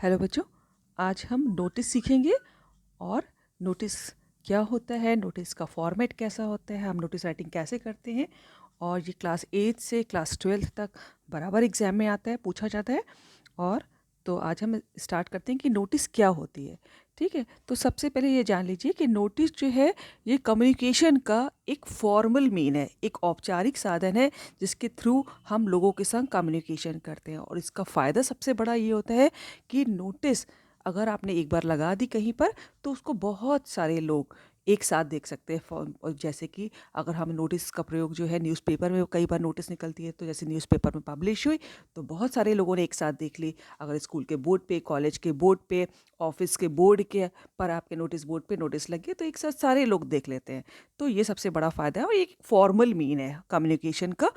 Hello बच्चों, आज हम नोटिस सीखेंगे और नोटिस क्या होता है, नोटिस का फॉर्मेट कैसा होता है, हम नोटिस राइटिंग कैसे करते हैं। और ये क्लास 8 से क्लास 12 तक बराबर एग्ज़ाम में आता है, पूछा जाता है। और तो आज हम स्टार्ट करते हैं कि नोटिस क्या होती है। ठीक है, तो सबसे पहले ये जान लीजिए कि नोटिस जो है ये कम्युनिकेशन का एक फॉर्मल मीन है, एक औपचारिक साधन है जिसके थ्रू हम लोगों के संग कम्युनिकेशन करते हैं। और इसका फ़ायदा सबसे बड़ा ये होता है कि नोटिस अगर आपने एक बार लगा दी कहीं पर तो उसको बहुत सारे लोग एक साथ देख सकते हैं। और जैसे कि अगर हम नोटिस का प्रयोग जो है न्यूज़पेपर में, कई बार नोटिस निकलती है, तो जैसे न्यूज़पेपर में पब्लिश हुई तो बहुत सारे लोगों ने एक साथ देख ली। अगर स्कूल के बोर्ड पे, कॉलेज के बोर्ड पे, ऑफिस के बोर्ड के पर आपके नोटिस बोर्ड पे नोटिस लगी है तो एक साथ सारे लोग देख लेते हैं। तो ये सबसे बड़ा फ़ायदा है और एक फॉर्मल मीन है कम्युनिकेशन का।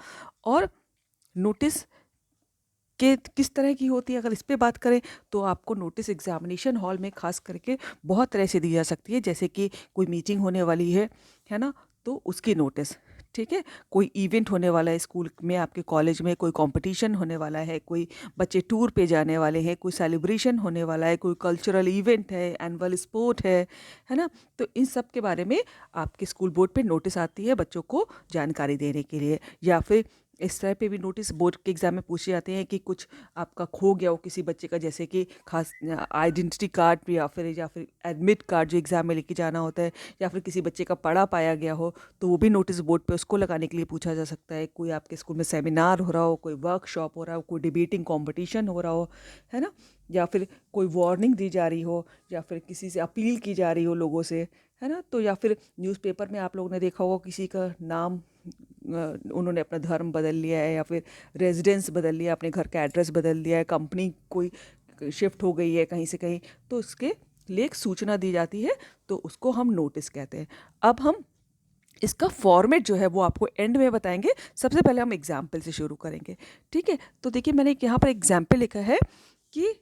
और नोटिस कि किस तरह की होती है, अगर इस पे बात करें तो आपको नोटिस एग्जामिनेशन हॉल में खास करके बहुत तरह से दी जा सकती है। जैसे कि कोई मीटिंग होने वाली है ना, तो उसकी नोटिस। ठीक है, कोई इवेंट होने वाला है स्कूल में, आपके कॉलेज में कोई कंपटीशन होने वाला है, कोई बच्चे टूर पे जाने वाले हैं, कोई सेलिब्रेशन होने वाला है, कोई कल्चरल इवेंट है, एनुअल स्पोर्ट है ना। तो इन सब के बारे में आपके स्कूल बोर्ड पे नोटिस आती है बच्चों को जानकारी देने के लिए। या फिर इस तरह पे भी नोटिस बोर्ड के एग्ज़ाम में पूछे जाते हैं कि कुछ आपका खो गया हो किसी बच्चे का, जैसे कि खास आइडेंटिटी कार्ड या फिर एडमिट कार्ड जो एग्ज़ाम में लेके जाना होता है, या फिर किसी बच्चे का पड़ा पाया गया हो तो वो भी नोटिस बोर्ड पे उसको लगाने के लिए पूछा जा सकता है। कोई आपके स्कूल में सेमिनार हो रहा हो, कोई वर्कशॉप हो रहा हो, कोई डिबेटिंग कॉम्पिटिशन हो रहा हो, है ना, या फिर कोई वार्निंग दी जा रही हो, या फिर किसी से अपील की जा रही हो लोगों से, है ना। तो या फिर न्यूज़पेपर में आप लोगों ने देखा होगा किसी का नाम, उन्होंने अपना धर्म बदल लिया है, या फिर रेजिडेंस बदल लिया, अपने घर का एड्रेस बदल दिया है, कंपनी कोई शिफ्ट हो गई है कहीं से कहीं, तो उसके लिए एक सूचना दी जाती है, तो उसको हम नोटिस कहते हैं। अब हम इसका फॉर्मेट जो है वो आपको एंड में बताएंगे। सबसे पहले हम एग्जाम्पल से शुरू करेंगे। ठीक है, तो देखिए मैंने यहाँ पर एग्जाम्पल लिखा है कि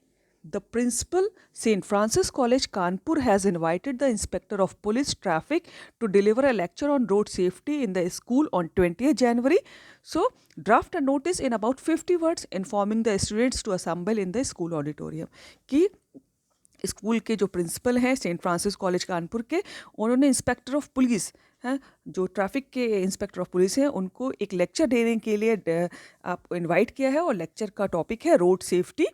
the principal Saint Francis college Kanpur has invited the inspector of police traffic to deliver a lecture on road safety in the school on 20th January. So draft a notice in about 50 words informing the students to assemble in the school auditorium. कि school के जो principal हैं Saint Francis college Kanpur के, उन्होंने inspector of police हैं, जो traffic के inspector of police हैं, उनको एक लेक्चर देने के लिए आपको इनवाइट किया है। और लेक्चर का टॉपिक है रोड सेफ्टी।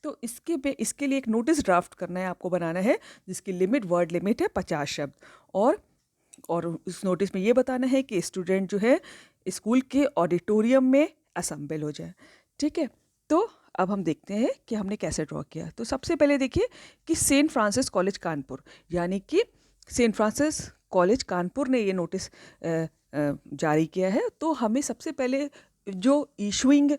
तो इसके लिए एक नोटिस ड्राफ्ट करना है, आपको बनाना है, जिसकी वर्ड लिमिट है 50 शब्द। और उस नोटिस में ये बताना है कि स्टूडेंट जो है स्कूल के ऑडिटोरियम में असेंबल हो जाए। ठीक है, तो अब हम देखते हैं कि हमने कैसे ड्रॉ किया। तो सबसे पहले देखिए कि सेंट फ्रांसिस कॉलेज कानपुर, यानी कि सेंट फ्रांसिस कॉलेज कानपुर ने ये नोटिस जारी किया है। तो हमें सबसे पहले जो इशूइंग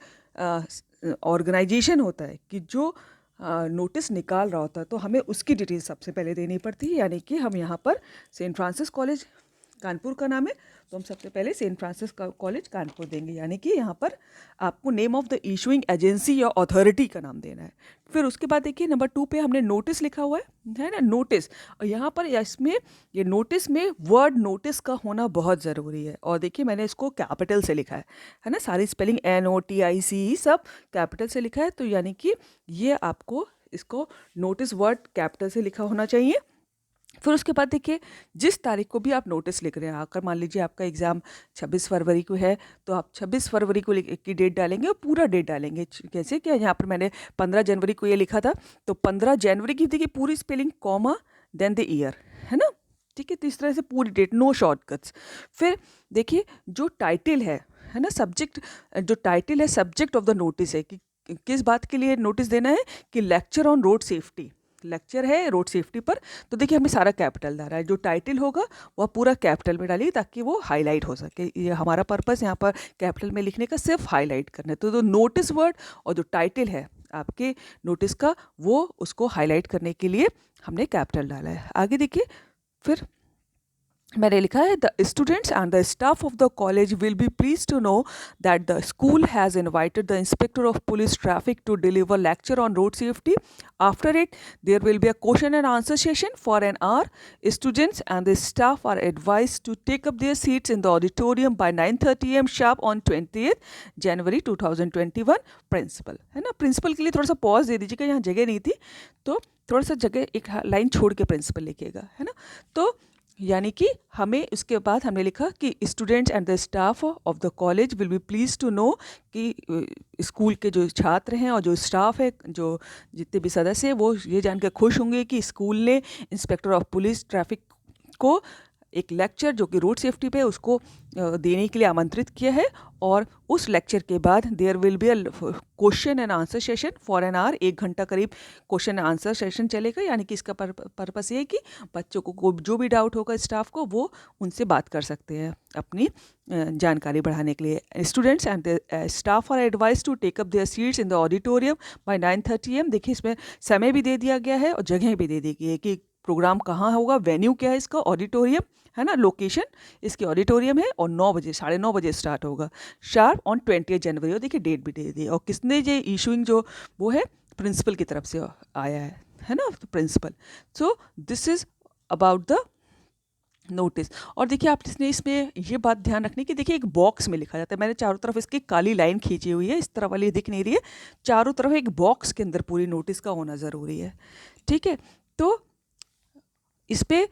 ऑर्गेनाइजेशन होता है, कि जो नोटिस निकाल रहा होता है, तो हमें उसकी डिटेल सबसे पहले देनी पड़ती है। यानी कि हम यहाँ पर सेंट फ्रांसिस कॉलेज कानपुर का नाम है, तो हम सबसे पहले सेंट फ्रांसिस कॉलेज कानपुर देंगे। यानी कि यहाँ पर आपको name of the issuing agency या अथॉरिटी का नाम देना है। फिर उसके बाद देखिए नंबर 2 पे हमने नोटिस लिखा हुआ है ना, नोटिस। और यहाँ पर इसमें ये नोटिस में वर्ड नोटिस का होना बहुत ज़रूरी है। और देखिए मैंने इसको कैपिटल से लिखा है ना, सारी स्पेलिंग NOTIC सब कैपिटल से लिखा है। तो यानी कि ये आपको इसको नोटिस वर्ड कैपिटल से लिखा होना चाहिए। फिर उसके बाद देखिए जिस तारीख को भी आप नोटिस लिख रहे हैं, अगर मान लीजिए आपका एग्ज़ाम 26 फरवरी को है, तो आप 26 फरवरी को की डेट डालेंगे और पूरा डेट डालेंगे। कैसे, क्या यहाँ पर मैंने 15 जनवरी को ये लिखा था, तो 15 जनवरी की देखिए पूरी spelling, comma, then the year, है ना। ठीक है, तो इस तरह से पूरी डेट, नो शॉर्टकट्स। फिर देखिए जो टाइटल है ना, सब्जेक्ट, जो टाइटल है सब्जेक्ट ऑफ द नोटिस है कि किस बात के लिए नोटिस देना है, कि lecture on road safety, lecture है रोड सेफ्टी पर। तो देखिए हमें सारा कैपिटल डाला है, जो टाइटल होगा वह पूरा कैपिटल में डालिए ताकि वो हाईलाइट हो सके। ये हमारा पर्पस यहाँ पर कैपिटल में लिखने का सिर्फ हाईलाइट करना है। तो जो नोटिस वर्ड और जो टाइटल है आपके नोटिस का, वो उसको हाईलाइट करने के लिए हमने कैपिटल डाला है। आगे देखिए फिर मैंने लिखा है the students and the staff of the college will be please to know that the school has invited the inspector of police traffic to deliver lecture on road safety. After it, there will be a question and answer session for an hour. Students and the staff are advised to take up their seats in the auditorium by 9:30 a.m. sharp on 20th January 2021. Principal है ना, principal के लिए थोड़ा सा pause दे दीजिएगा, यहाँ जगह नहीं थी तो थोड़ा सा जगह एक लाइन छोड़ के प्रिंसिपल लिखिएगा, है ना. तो यानी कि हमें उसके बाद हमने लिखा कि students and the staff of the college will be please to know कि स्कूल के जो छात्र हैं और जो स्टाफ है, जो जितने भी सदस्य हैं, वो ये जानकर खुश होंगे कि स्कूल ने इंस्पेक्टर ऑफ पुलिस ट्रैफिक को एक लेक्चर जो कि रोड सेफ्टी पे उसको देने के लिए आमंत्रित किया है. और उस लेक्चर के बाद there will be a question and answer session for an hour. 1 घंटा करीब क्वेश्चन एंड आंसर सेशन चलेगा. यानी कि इसका पर्पस ये है कि बच्चों को जो भी डाउट होगा स्टाफ को, वो उनसे बात कर सकते हैं अपनी जानकारी बढ़ाने के लिए. Students and the staff are advise to take up their seats in the auditorium by 9:30 a.m. देखिए इसमें समय भी दे दिया गया है और जगह भी दे दी गई है कि प्रोग्राम कहाँ होगा, वेन्यू क्या है इसका, ऑडिटोरियम है ना, लोकेशन इसकी ऑडिटोरियम है और 9 बजे 9:30 स्टार्ट होगा शार्प ऑन 20 जनवरी. और देखिए डेट भी दे दी. और किसने ये इशूइंग जो वो है प्रिंसिपल की तरफ से आया है ना, तो principal. So this is about the notice. और देखिए आप इसमें ये बात ध्यान रखनी कि देखिए एक बॉक्स में लिखा जाता है. मैंने चारों तरफ इसकी काली लाइन खींची हुई है, इस तरह वाली दिख नहीं रही है. चारों तरफ एक बॉक्स के अंदर पूरी नोटिस का होना ज़रूरी है. ठीक है, तो इस पे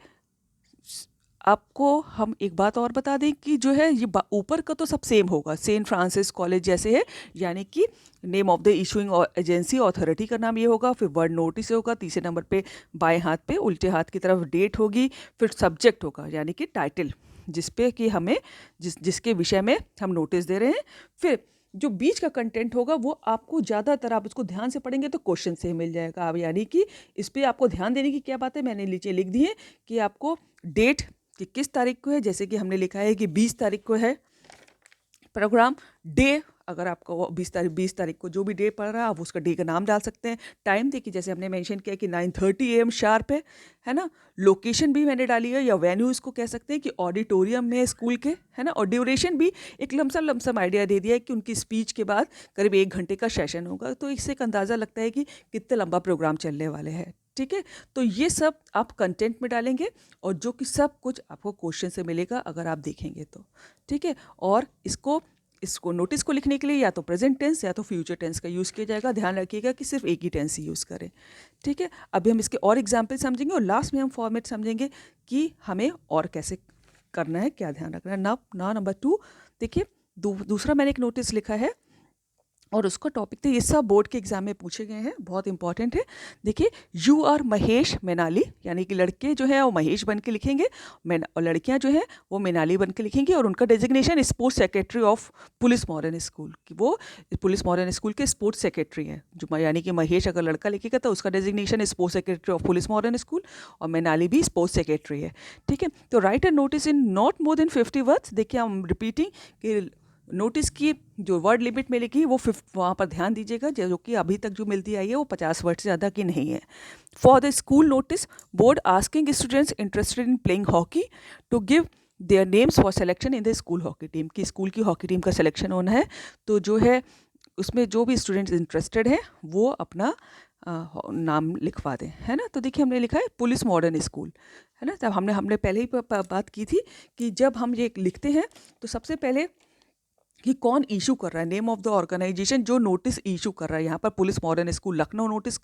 आपको हम एक बात और बता दें कि जो है ये ऊपर का तो सब सेम होगा, सेंट फ्रांसिस कॉलेज जैसे है. यानी कि name of the issuing agency, authority का नाम ये होगा, फिर वर्ड नोटिस होगा, तीसरे नंबर पे बाएं हाथ पे उल्टे हाथ की तरफ डेट होगी, फिर सब्जेक्ट होगा यानी कि टाइटल जिस पे कि हमें जिसके विषय में हम नोटिस दे रहे हैं. फिर जो बीच का कंटेंट होगा वो आपको ज़्यादातर आप उसको ध्यान से पढ़ेंगे तो क्वेश्चन से मिल जाएगा. अब यानी कि इस पर आपको ध्यान देने की क्या बात है, मैंने नीचे लिख दी है कि आपको डेट कि किस तारीख को है. जैसे कि हमने लिखा है कि 20 तारीख को है प्रोग्राम. डे अगर आपको 20 तारीख को जो भी डे पड़ रहा है आप उसका डे का नाम डाल सकते हैं. टाइम देखिए जैसे हमने मेंशन किया कि 9:30 a.m. शार्प है ना. लोकेशन भी मैंने डाली है या वेन्यू इसको कह सकते हैं कि ऑडिटोरियम में स्कूल के, है ना. और ड्यूरेशन भी एक लमसम आइडिया दे दिया है कि उनकी स्पीच के बाद करीब 1 घंटे का सेशन होगा. तो इससे एक अंदाज़ा लगता है कि कितना लंबा प्रोग्राम चलने वाले हैं. ठीक है, तो ये सब आप कंटेंट में डालेंगे और जो कि सब कुछ आपको क्वेश्चन से मिलेगा अगर आप देखेंगे तो. ठीक है, और इसको नोटिस को लिखने के लिए या तो प्रेजेंट टेंस या तो फ्यूचर टेंस का यूज़ किया जाएगा. ध्यान रखिएगा कि सिर्फ एक ही टेंस ही यूज़ करें. ठीक है, अभी हम इसके और एग्जाम्पल समझेंगे और लास्ट में हम फॉर्मेट समझेंगे कि हमें और कैसे करना है, क्या ध्यान रखना है. ना नंबर 2 देखिए, दूसरा मैंने एक नोटिस लिखा है और उसका टॉपिक था, ये सब बोर्ड के एग्जाम में पूछे गए हैं, बहुत इंपॉर्टेंट है. देखिए, यू आर महेश मैनाली, यानी कि लड़के जो है वो महेश बन के लिखेंगे और लड़कियां जो है वो मैनाली बन के लिखेंगी. और उनका designation sports secretary of police modern school, कि वो पुलिस मॉडर्न स्कूल के स्पोर्ट्स सेक्रेटरी हैं. जो यानी कि महेश अगर लड़का लिखेगा तो उसका designation sports secretary of police modern school और मैनाली भी स्पोर्ट्स सेक्रेटरी है. ठीक है, तो right a notice in not more than 50 words. देखिए हम रिपीटिंग कि नोटिस की जो वर्ड लिमिट में लिखी है वो वहाँ पर ध्यान दीजिएगा, जो कि अभी तक जो मिलती आई है वो 50 वर्ड से ज़्यादा की नहीं है. For the school notice, board asking students interested in playing hockey to give their names for selection in the school hockey team, की स्कूल की हॉकी टीम का सिलेक्शन होना है. तो जो है उसमें जो भी स्टूडेंट्स इंटरेस्टेड हैं वो अपना नाम लिखवा दें, है ना. तो देखिए हमने लिखा है पुलिस मॉडर्न स्कूल, है ना. तब हमने पहले ही बात की थी कि जब हम ये लिखते हैं तो सबसे पहले कि कौन इशू कर रहा है, नेम ऑफ द ऑर्गेनाइजेशन जो नोटिस इशू कर रहा है. यहाँ पर police modern school Lucknow notice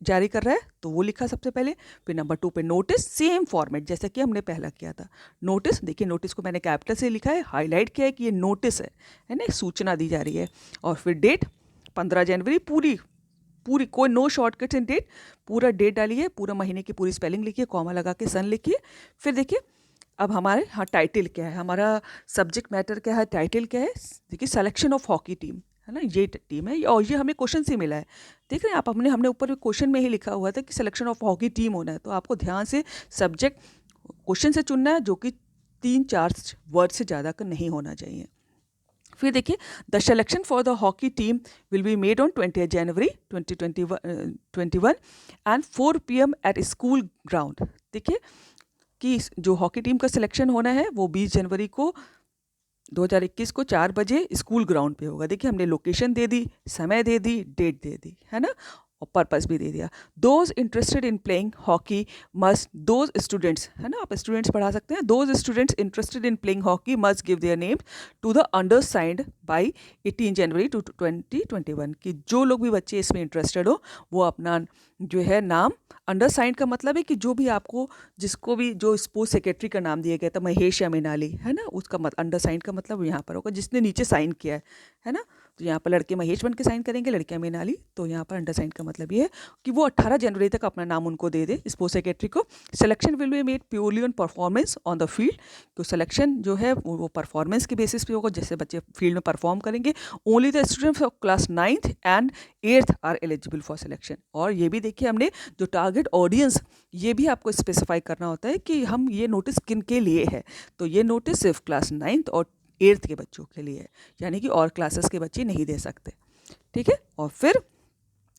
जारी कर रहा है तो वो लिखा सबसे पहले. फिर नंबर 2 पे नोटिस, सेम फॉर्मेट जैसा कि हमने पहला किया था. नोटिस, देखिए नोटिस को मैंने कैपिटल से लिखा है, हाईलाइट किया है कि ये नोटिस है ना, सूचना दी जा रही है. और फिर डेट 15 जनवरी, पूरी कोई नो शॉर्टकट्स इन डेट, पूरा डेट डालिए, पूरा महीने की पूरी स्पेलिंग लिखिए, कॉमा लगा के सन लिखिए. फिर देखिए अब हमारे हाँ टाइटल क्या है, हमारा सब्जेक्ट मैटर क्या है, टाइटल क्या है. देखिए सिलेक्शन ऑफ हॉकी टीम, है ना, ये टीम है और ये हमें क्वेश्चन से मिला है. देख रहे हैं आप, हमने ऊपर क्वेश्चन में ही लिखा हुआ था कि सिलेक्शन ऑफ हॉकी टीम होना है. तो आपको ध्यान से सब्जेक्ट क्वेश्चन से चुनना है जो कि 3-4 वर्ड से ज़्यादा का नहीं होना चाहिए. फिर देखिए, the selection for the hockey team will be made on 20 January 2021 and 4 PM at school ground. देखिए कि जो हॉकी टीम का सिलेक्शन होना है वो 20 जनवरी को 2021 को 4 बजे स्कूल ग्राउंड पे होगा। देखिए हमने लोकेशन दे दी, समय दे दी, डेट दे दी, है ना, और पर्पस भी दे दिया। Those interested in playing hockey must, those students, है ना, आप स्टूडेंट्स पढ़ा सकते हैं, those students interested in playing hockey must give their name to the undersigned by 18 January 2021, कि जो लोग भी बच्चे इसमें इंटरेस्टेड हो वो अपना जो है नाम, अंडरसाइंड का मतलब है कि जो भी आपको, जिसको भी, जो स्पोर्ट्स सेक्रेटरी का नाम दिया गया था महेश या मृणाली, है ना, उसका अंडरसाइंड का मतलब यहाँ पर होगा जिसने नीचे साइन किया है ना। तो यहाँ पर लड़के महेश बन के साइन करेंगे, लड़कियाँ मृणाली, तो यहाँ पर अंडरसाइंड का मतलब ये है कि वो 18 जनवरी तक अपना नाम उनको दे दे स्पोर्ट्स सेक्रेटरी को। Selection will be made purely on performance on the field, तो सिलेक्शन जो है वो परफॉर्मेंस के बेसिस पे होगा, जैसे बच्चे फील्ड में परफॉर्म करेंगे। Only the students of class 9th and 8th are eligible for selection. और ये भी देखिए हमने जो टारगेट ऑडियंस, ये भी आपको स्पेसिफाई करना होता है कि हम ये नोटिस किन के लिए है, तो ये नोटिस सिर्फ क्लास 9th और 8th के बच्चों के लिए है, यानी कि और क्लासेस के बच्चे नहीं दे सकते, ठीक है। और फिर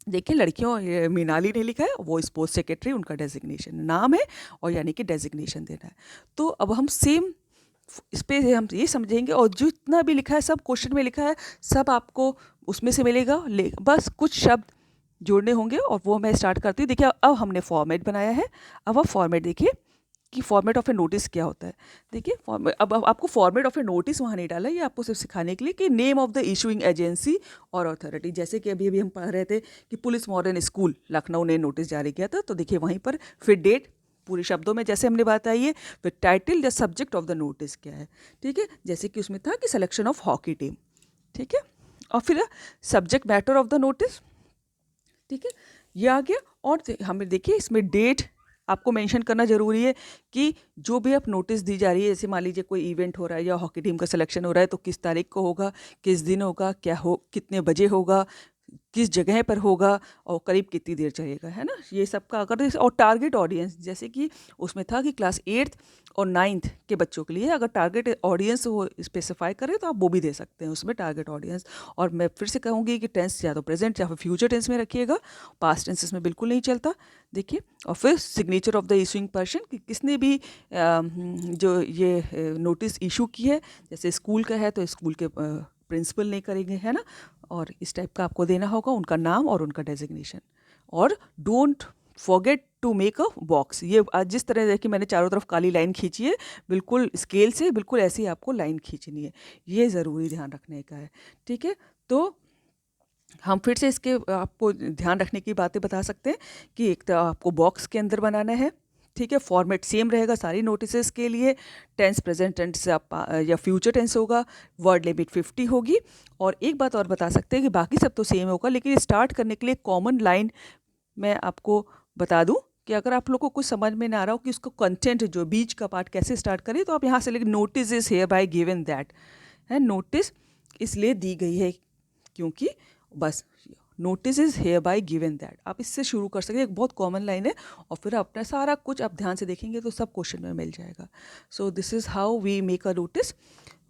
देखिए लड़कियों, मीनाली ने लिखा है, वो स्पोर्ट्स सेक्रेटरी उनका डेजिग्नेशन नाम है, और यानी कि डेजिग्नेशन देना है। तो अब हम सेम इस पे हम ये समझेंगे, और जितना भी लिखा है सब क्वेश्चन में लिखा है, सब आपको उसमें से मिलेगा, बस कुछ शब्द जोड़ने होंगे, और वो मैं स्टार्ट करती हूँ। देखिए अब हमने फॉर्मेट बनाया है, अब आप फॉर्मेट देखिए कि फॉर्मेट ऑफ ए नोटिस क्या होता है। देखिए अब आपको फॉर्मेट ऑफ ए नोटिस वहाँ नहीं डाला, ये आपको सिर्फ सिखाने के लिए कि name of the issuing agency और अथॉरिटी, जैसे कि अभी अभी हम पढ़ रहे थे कि पुलिस मॉडर्न स्कूल लखनऊ ने नोटिस जारी किया था, तो देखिए वहीं पर फिर डेट पूरे शब्दों में जैसे हमने बताई है, फिर टाइटल या सब्जेक्ट ऑफ द नोटिस क्या है, ठीक है, जैसे कि उसमें था कि सिलेक्शन ऑफ हॉकी टीम, ठीक है, और फिर subject matter of the notice, ठीक है, ये आ गया। और हमें देखिए इसमें डेट आपको मेंशन करना जरूरी है कि जो भी आप नोटिस दी जा रही है, जैसे मान लीजिए कोई इवेंट हो रहा है या हॉकी टीम का सिलेक्शन हो रहा है, तो किस तारीख को होगा, किस दिन होगा, क्या हो, कितने बजे होगा, किस जगह पर होगा, और करीब कितनी देर चलेगा, है ना, ये सब का अगर। और टारगेट ऑडियंस, जैसे कि उसमें था कि क्लास 8th और 9th के बच्चों के लिए, अगर टारगेट ऑडियंस वो स्पेसिफाई करें तो आप वो भी दे सकते हैं उसमें टारगेट ऑडियंस। और मैं फिर से कहूँगी कि टेंस या तो प्रेजेंट या फिर फ्यूचर टेंस में रखिएगा, पास्ट टेंस इसमें बिल्कुल नहीं चलता। देखिए, और फिर signature of the issuing person, कि किसने भी जो ये नोटिस इशू की है, जैसे स्कूल का है तो स्कूल के प्रिंसिपल नहीं करेंगे, है ना, और इस टाइप का आपको देना होगा उनका नाम और उनका डेजिग्नेशन। और don't forget to make a box, ये जिस तरह देखिए मैंने चारों तरफ काली लाइन खींची है, बिल्कुल स्केल से बिल्कुल ऐसी आपको लाइन खींचनी है, ये ज़रूरी ध्यान रखने का है, ठीक है। तो हम फिर से इसके आपको ध्यान रखने की बातें बता सकते हैं कि एक तो आपको बॉक्स के अंदर बनाना है, ठीक है, फॉर्मेट सेम रहेगा सारी नोटिसेस के लिए, टेंस प्रेजेंट टेंस या फ्यूचर टेंस होगा, वर्ड लिमिट 50 होगी। और एक बात और बता सकते हैं कि बाकी सब तो सेम होगा, लेकिन स्टार्ट करने के लिए कॉमन लाइन मैं आपको बता दूं कि अगर आप लोग को कुछ समझ में ना आ रहा हो कि उसको कंटेंट जो बीच का पार्ट कैसे स्टार्ट करें, तो आप यहाँ से लेकिन notice is here bye given that, है, नोटिस इसलिए दी गई है क्योंकि, बस notice is here bye given that, आप इससे शुरू कर सकते हैं, एक बहुत कॉमन लाइन है, और फिर अपना सारा कुछ आप ध्यान से देखेंगे तो सब क्वेश्चन में मिल जाएगा। So this is how we make a notice,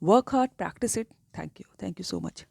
work hard, practice it, thank you so much.